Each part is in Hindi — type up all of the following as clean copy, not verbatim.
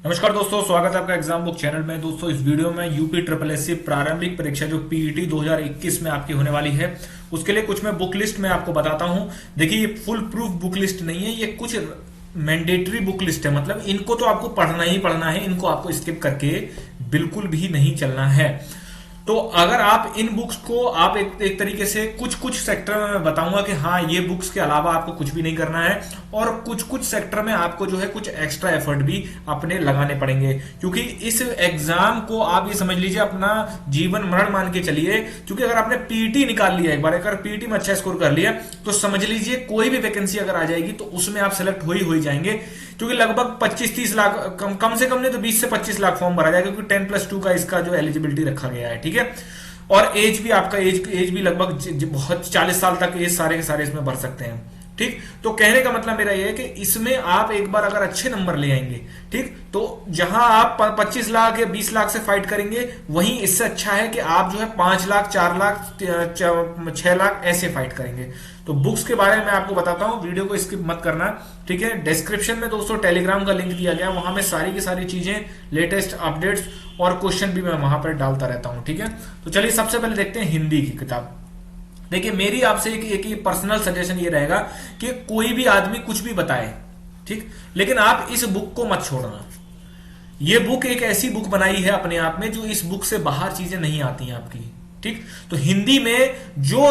नमस्कार दोस्तों, स्वागत है आपका एग्जाम बुक चैनल में। दोस्तों इस वीडियो में यूपी ट्रिपल एस सी प्रारंभिक परीक्षा जो पीईटी 2021 में आपकी होने वाली है उसके लिए कुछ मैं बुक लिस्ट में आपको बताता हूं। देखिए ये फुल प्रूफ बुक लिस्ट नहीं है, ये कुछ मैंडेटरी बुक लिस्ट है। मतलब इनको तो आपको पढ़ना ही पढ़ना है, इनको आपको स्किप करके बिल्कुल भी नहीं चलना है। तो अगर आप इन बुक्स को आप एक तरीके से कुछ कुछ सेक्टर में मैं बताऊंगा कि हाँ ये बुक्स के अलावा आपको कुछ भी नहीं करना है, और कुछ कुछ सेक्टर में आपको जो है कुछ एक्स्ट्रा एफर्ट भी अपने लगाने पड़ेंगे, क्योंकि इस एग्जाम को आप ये समझ लीजिए अपना जीवन मरण मान के चलिए। क्योंकि अगर आपने पीटी निकाल लिया, एक बार अगर पीटी में अच्छा स्कोर कर लिया तो समझ लीजिए कोई भी वैकेंसी अगर आ जाएगी तो उसमें आप सेलेक्ट हो ही जाएंगे। क्योंकि लगभग 25-30 लाख कम से कम नहीं तो 20 से 25 लाख फॉर्म भरा जाएगा, क्योंकि 10+2 का इसका जो एलिजिबिलिटी रखा गया है। ठीक है, और एज भी आपका एज भी लगभग बहुत 40 साल तक एज सारे के सारे इसमें भर सकते हैं। ठीक, तो कहने का मतलब मेरा यह है कि इसमें आप एक बार अगर अच्छे नंबर ले आएंगे, ठीक, तो जहां आप 25 लाख या 20 लाख से फाइट करेंगे वहीं इससे अच्छा है कि आप जो है 5 लाख 4 लाख 6 लाख ऐसे फाइट करेंगे। तो बुक्स के बारे में मैं आपको बताता हूं, वीडियो को स्किप मत करना। ठीक है, डिस्क्रिप्शन में दोस्तों टेलीग्राम का लिंक दिया गया, वहां में सारी की सारी चीजें, लेटेस्ट अपडेट्स और क्वेश्चन भी मैं वहां पर डालता रहता हूं। ठीक है, तो चलिए सबसे पहले देखते हैं हिंदी की किताब। देखिए मेरी आपसे एक पर्सनल सजेशन ये रहेगा कि कोई भी आदमी कुछ भी बताए, ठीक, लेकिन आप इस बुक को मत छोड़ना। ये बुक एक ऐसी बुक बनाई है अपने आप में जो इस बुक से बाहर चीजें नहीं आती हैं आपकी। ठीक, तो हिंदी में जो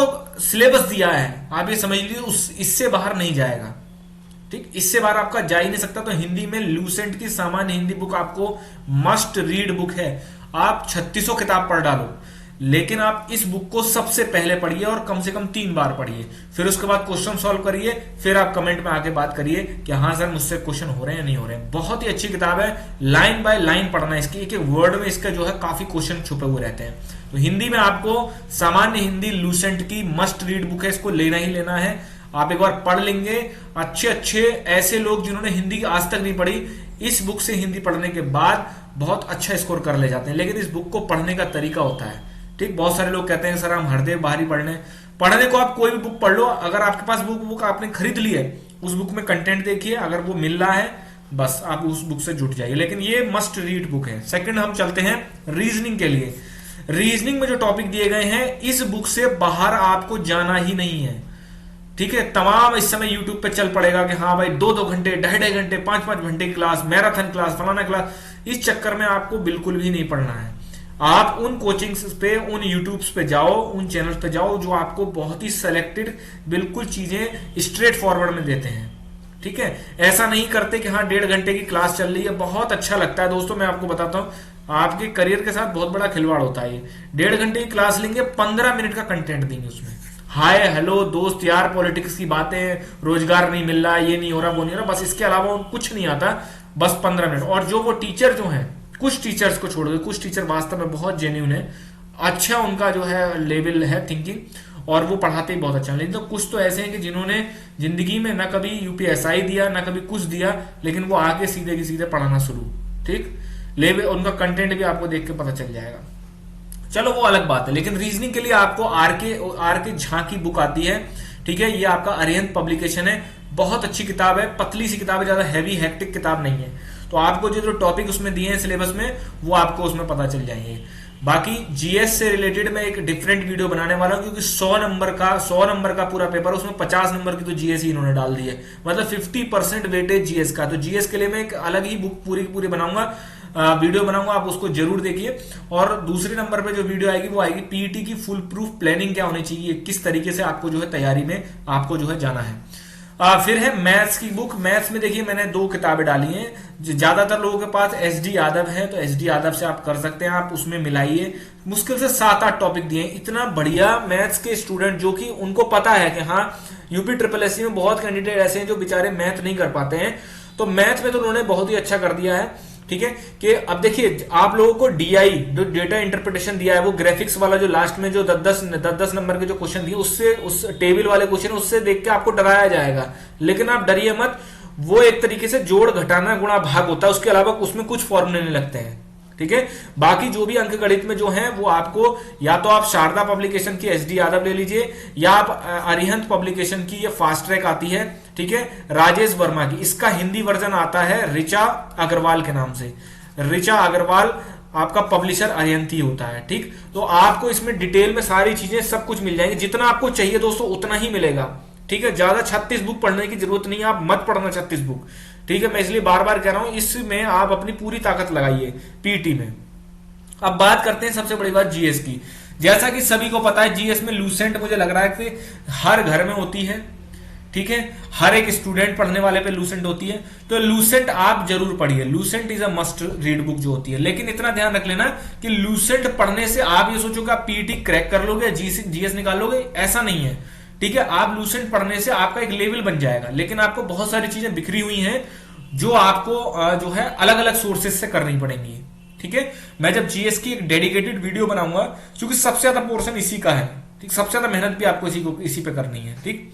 सिलेबस दिया है आप ये समझ लीजिए इससे बाहर नहीं जाएगा। ठीक, इससे बाहर आपका जा ही नहीं सकता। तो हिंदी में लूसेंट की सामान्य हिंदी बुक आपको मस्ट रीड बुक है। आप 3600 किताब पढ़ डालो, लेकिन आप इस बुक को सबसे पहले पढ़िए और कम से कम 3 बार पढ़िए। फिर उसके बाद क्वेश्चन सॉल्व करिए, फिर आप कमेंट में आके बात करिए कि हाँ सर मुझसे क्वेश्चन हो रहे हैं या नहीं हो रहे हैं। बहुत ही अच्छी किताब है, लाइन बाय लाइन पढ़ना है। इसकी एक एक वर्ड में इसका जो है काफी क्वेश्चन छुपे हुए रहते हैं। तो हिंदी में आपको सामान्य हिंदी लूसेंट की मस्ट रीड बुक है, इसको लेना ही लेना है। आप एक बार पढ़ लेंगे, अच्छे अच्छे ऐसे लोग जिन्होंने हिंदी आज तक नहीं पढ़ी इस बुक से हिंदी पढ़ने के बाद बहुत अच्छा स्कोर कर ले जाते हैं। लेकिन इस बुक को पढ़ने का तरीका होता है। ठीक, बहुत सारे लोग कहते हैं सर हम हरदेव बाहरी पढ़ने को आप कोई भी बुक पढ़ लो। अगर आपके पास बुक आपने खरीद ली है, उस बुक में कंटेंट देखिए, अगर वो मिल रहा है बस आप उस बुक से जुट जाइए। लेकिन ये मस्ट रीड बुक है। सेकंड हम चलते हैं रीजनिंग के लिए। रीजनिंग में जो टॉपिक दिए गए हैं इस बुक से बाहर आपको जाना ही नहीं है। ठीक है, तमाम इस समय यूट्यूब पे चल पड़ेगा कि हाँ भाई 2-2 घंटे 2.5 घंटे 5-5 घंटे की क्लास, मैराथन क्लास, फलाना क्लास। इस चक्कर में आपको बिल्कुल भी नहीं पढ़ना है। आप उन कोचिंग्स पे, उन यूट्यूब्स पे जाओ, उन चैनल्स पे जाओ जो आपको बहुत ही सेलेक्टेड बिल्कुल चीजें स्ट्रेट फॉरवर्ड में देते हैं। ठीक है, ऐसा नहीं करते कि हाँ 1.5 घंटे की क्लास चल रही है, बहुत अच्छा लगता है। दोस्तों मैं आपको बताता हूँ, आपके करियर के साथ बहुत बड़ा खिलवाड़ होता है। 1.5 घंटे की क्लास लेंगे, 15 मिनट का कंटेंट देंगे उसमें। हाय हेलो दोस्त यार, पॉलिटिक्स की बातें, रोजगार नहीं मिल रहा, ये नहीं हो रहा, वो नहीं हो रहा, बस इसके अलावा कुछ नहीं आता, बस 15 मिनट। और जो वो टीचर जो है, कुछ टीचर्स को छोड़ दो, कुछ टीचर वास्तव में बहुत जेन्युइन है, अच्छा उनका जो है लेवल है थिंकिंग, और वो पढ़ाते ही बहुत अच्छा। लेकिन तो कुछ तो ऐसे हैं कि जिन्होंने जिंदगी में ना कभी यूपीएसआई दिया ना कभी कुछ दिया, लेकिन वो आगे सीधे की सीधे पढ़ाना शुरू। ठीक, लेवल उनका कंटेंट भी आपको देख के पता चल जाएगा। चलो वो अलग बात है। लेकिन रीजनिंग के लिए आपको आर के झा की बुक आती है। ठीक है, ये आपका अरिहंत पब्लिकेशन है, बहुत अच्छी किताब है, पतली सी किताब है, ज्यादा हैवी हेक्टिक किताब नहीं है। तो आपको जो टॉपिक उसमें दिए हैं सिलेबस में वो आपको उसमें पता चल जाएंगे। बाकी जीएस से रिलेटेड मैं एक डिफरेंट वीडियो बनाने वाला हूं, क्योंकि 100 नंबर का पूरा पेपर, उसमें 50 नंबर की तो जीएस ही इन्होंने डाल दी है। मतलब 50% वेटेज जीएस का। तो जीएस के लिए मैं एक अलग ही बुक पूरी की पूरी बनाऊंगा, वीडियो बनाऊंगा, आप उसको जरूर देखिए। और दूसरे नंबर पे जो वीडियो आएगी वो आएगी पीईटी की फुल प्रूफ प्लानिंग क्या होनी चाहिए, किस तरीके से आपको जो है तैयारी में आपको जो है जाना है। फिर है मैथ्स की बुक। मैथ्स में देखिए मैंने 2 किताबें डाली हैं। ज्यादातर लोगों के पास एसडी यादव है, तो एसडी यादव से आप कर सकते हैं, आप उसमें मिलाइए। मुश्किल से 7-8 टॉपिक दिए हैं। इतना बढ़िया मैथ्स के स्टूडेंट जो कि उनको पता है कि हाँ यूपी ट्रिपल एससी में बहुत कैंडिडेट ऐसे हैं जो बेचारे मैथ नहीं कर पाते हैं, तो मैथ में तो उन्होंने बहुत ही अच्छा कर दिया है। ठीक है, कि अब देखिए आप लोगों को डीआई जो डेटा इंटरप्रिटेशन दिया है, वो ग्राफिक्स वाला जो लास्ट में जो 10-10 नंबर के जो क्वेश्चन दिए, उससे उस टेबल वाले क्वेश्चन उससे देख के आपको डराया जाएगा। लेकिन आप डरिए मत, वो एक तरीके से जोड़ घटाना गुणा भाग होता है, उसके अलावा उसमें कुछ फॉर्मूले नहीं लगते हैं। ठीक है। बाकी जो भी अंक गणित में जो है वो आपको या तो आप शारदा पब्लिकेशन की एसडी यादव ले लीजिए, या आप अरिहंत पब्लिकेशन की ये फास्ट ट्रैक आती है, ठीक है, राजेश वर्मा की, इसका हिंदी वर्जन आता है ऋचा अग्रवाल के नाम से। ऋचा अग्रवाल आपका पब्लिशर अरिहंत ही होता है, ठीक। तो आपको इसमें डिटेल में सारी चीजें सब कुछ मिल जाएंगी, जितना आपको चाहिए दोस्तों उतना ही मिलेगा, ठीक है। ज्यादा 36 बुक पढ़ने की जरूरत नहीं है, आप मत पढ़ना 36 बुक, ठीक है। मैं इसलिए बार बार कह रहा हूं, इसमें आप अपनी पूरी ताकत लगाइए पीटी में। अब बात करते हैं सबसे बड़ी बात जीएस की। जैसा कि सभी को पता है जीएस में लूसेंट मुझे लग रहा है कि हर घर में होती है, ठीक है, हर एक स्टूडेंट पढ़ने वाले पे लूसेंट होती है, तो लूसेंट आप जरूर पढ़िए। Lucent is a must read book जो होती है, लेकिन इतना ध्यान रख लेना कि लूसेंट पढ़ने से आप ये सोचो कि आप पीटी क्रैक कर लोगे, जीएस निकाल लोगे, ऐसा नहीं है, ठीक है। आप लूसेंट पढ़ने से आपका एक लेवल बन जाएगा, लेकिन आपको बहुत सारी चीजें बिखरी हुई हैं जो आपको जो है अलग अलग सोर्सेज से करनी पड़ेंगी, ठीक है। मैं जब जीएस की एक डेडिकेटेड वीडियो बनाऊंगा, क्योंकि सबसे ज्यादा पोर्शन इसी का है, ठीक, सबसे ज्यादा मेहनत भी आपको इसी पे करनी है, ठीक।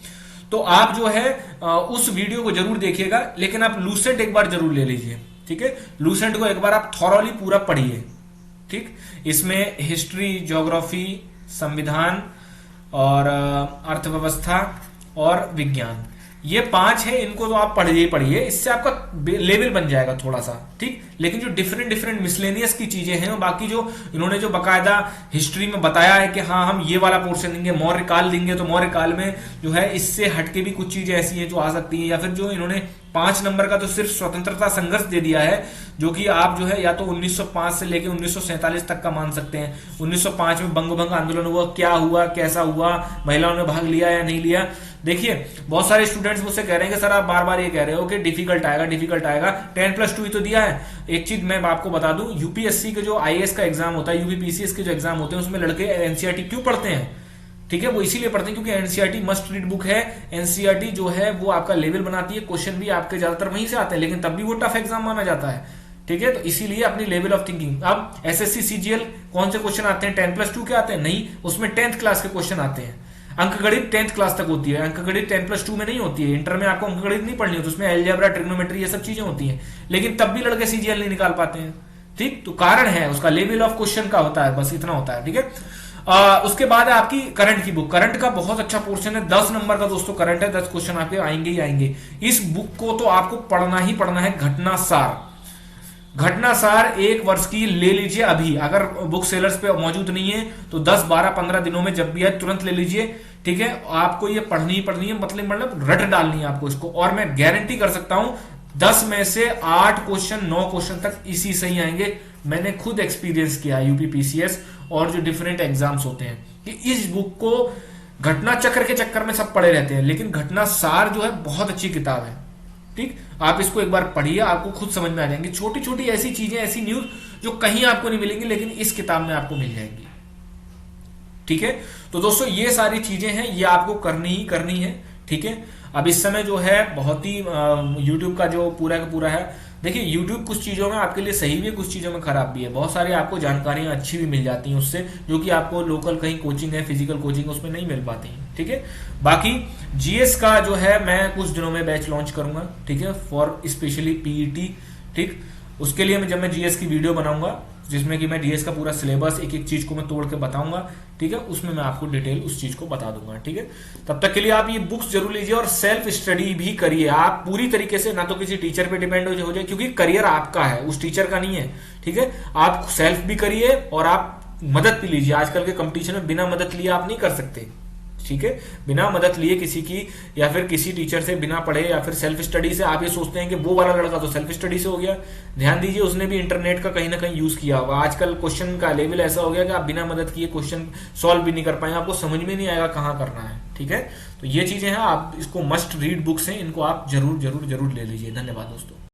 तो आप जो है उस वीडियो को जरूर देखिएगा, लेकिन आप लूसेंट एक बार जरूर ले लीजिए, ठीक है। लूसेंट को एक बार आप थॉरोली पूरा पढ़िए, ठीक। इसमें हिस्ट्री, ज्योग्राफी, संविधान और अर्थव्यवस्था और विज्ञान, ये 5 है, इनको तो आप पढ़िए, इससे आपका लेवल बन जाएगा थोड़ा सा, ठीक। लेकिन जो डिफरेंट मिसलेनियस की चीजें हैं, बाकी जो इन्होंने जो बकायदा हिस्ट्री में बताया है कि हाँ हम ये वाला पोर्शन देंगे, मौर्य काल देंगे, तो मौर्य काल में जो है इससे हटके भी कुछ चीजें ऐसी हैं जो आ सकती है, या फिर जो इन्होंने 5 नंबर का तो सिर्फ स्वतंत्रता संघर्ष दे दिया है, जो कि आप जो है या तो 1905 से लेके 1947 तक का मान सकते हैं। 1905 में बंगभंग आंदोलन हुआ, क्या हुआ, कैसा हुआ, महिलाओं ने भाग लिया या नहीं लिया। देखिए बहुत सारे स्टूडेंट्स मुझसे कह रहे हैं कि सर आप बार बार ये कह रहे हो कि डिफिकल्ट आएगा 10+2 ही तो दिया है। एक चीज मैं आपको बता दूं, यूपीएससी के जो आईएएस का एग्जाम होता है, यूपीपीसीएस के जो एग्जाम होते हैं, उसमें लड़के एनसीईआरटी क्यों पढ़ते हैं, ठीक है, वो इसीलिए पढ़ते हैं क्योंकि एनसीईआरटी मस्ट रीड बुक है। एनसीईआरटी जो है वो आपका लेवल बनाती है, क्वेश्चन भी आपके ज्यादातर वहीं से आते हैं, लेकिन तब भी वो टफ एग्जाम माना जाता है, ठीक है। तो इसीलिए अपनी लेवल ऑफ थिंकिंग, अब एसएससी सीजीएल कौन से क्वेश्चन आते हैं, 10+2 के आते हैं, नहीं, उसमें 10th क्लास के क्वेश्चन आते हैं। अंकगणित 10th क्लास तक होती है, अंकगणित 10+2 में नहीं होती है। इंटर में आपको अंकगणित नहीं पढ़नी होती, उसमें अलजेब्रा, ट्रिग्नोमेट्री, ये सब चीजें होती हैं, लेकिन तब भी लड़के सीजीएल नहीं निकाल पाते हैं, ठीक। तो कारण है उसका लेवल ऑफ क्वेश्चन का होता है, बस इतना होता है, ठीक है। उसके बाद है आपकी करंट की बुक। करंट का बहुत अच्छा पोर्शन है, 10 नंबर का दोस्तों करंट है, 10 क्वेश्चन आपके आएंगे ही आएंगे। इस बुक को तो आपको पढ़ना ही पढ़ना है। घटनासार 1 वर्ष की ले लीजिए अभी, अगर बुक सेलर्स पे मौजूद नहीं है तो 10, 12, 15 दिनों में जब भी है तुरंत ले लीजिए, ठीक है। आपको ये पढ़नी ही पढ़नी है, मतलब रट डालनी है आपको इसको, और मैं गारंटी कर सकता हूं 10 में से 8 क्वेश्चन 9 क्वेश्चन तक इसी से ही आएंगे। मैंने खुद एक्सपीरियंस किया यूपीपीसीएस और जो डिफरेंट एग्जाम्स होते हैं, कि इस बुक को घटना चक्र के चक्कर में सब पढ़े रहते हैं, लेकिन घटनासार जो है बहुत अच्छी किताब है, ठीक। आप इसको एक बार पढ़िए, आपको खुद समझ में आ जाएंगे। छोटी छोटी ऐसी चीजें, ऐसी न्यूज जो कहीं आपको नहीं मिलेंगी, लेकिन इस किताब में आपको मिल जाएंगी, ठीक है। तो दोस्तों ये सारी चीजें हैं, ये आपको करनी ही करनी है, ठीक है। अब इस समय जो है बहुत ही यूट्यूब का जो पूरा का पूरा है, देखिए यूट्यूब कुछ चीजों में आपके लिए सही भी है, कुछ चीजों में खराब भी है। बहुत सारी आपको जानकारियां अच्छी भी मिल जाती हैं उससे, जो कि आपको लोकल कहीं कोचिंग है, फिजिकल कोचिंग, उसमें नहीं मिल पाती है, ठीक है। बाकी जीएस का जो है मैं कुछ दिनों में बैच लॉन्च करूंगा, ठीक है, फॉर स्पेशली पीईटी, ठीक। उसके लिए जब मैं जीएस की वीडियो बनाऊंगा, जिसमें कि मैं जीएस का पूरा सिलेबस एक एक चीज को मैं तोड़ के बताऊंगा, ठीक है, उसमें मैं आपको डिटेल उस चीज को बता दूंगा, ठीक है। तब तक के लिए आप ये बुक्स जरूर लीजिए और सेल्फ स्टडी भी करिए। आप पूरी तरीके से ना तो किसी टीचर पे डिपेंड हो जाए, क्योंकि करियर आपका है, उस टीचर का नहीं है, ठीक है। आप सेल्फ भी करिए और आप मदद भी लीजिए। आजकल के कंपटीशन में बिना मदद लिए आप नहीं कर सकते, ठीक है। बिना मदद लिए किसी की या फिर किसी टीचर से बिना पढ़े या फिर सेल्फ स्टडी से आप ये सोचते हैं कि वो वाला लड़का तो सेल्फ स्टडी से हो गया, ध्यान दीजिए उसने भी इंटरनेट का कहीं ना कहीं यूज किया होगा। आजकल क्वेश्चन का लेवल ऐसा हो गया कि आप बिना मदद किए क्वेश्चन सॉल्व भी नहीं कर पाएंगे, आपको समझ में नहीं आएगा कहाँ करना है, ठीक है। तो ये चीजें हैं, आप इसको मस्ट रीड बुक्स हैं, इनको आप जरूर जरूर जरूर ले लीजिए। धन्यवाद दोस्तों।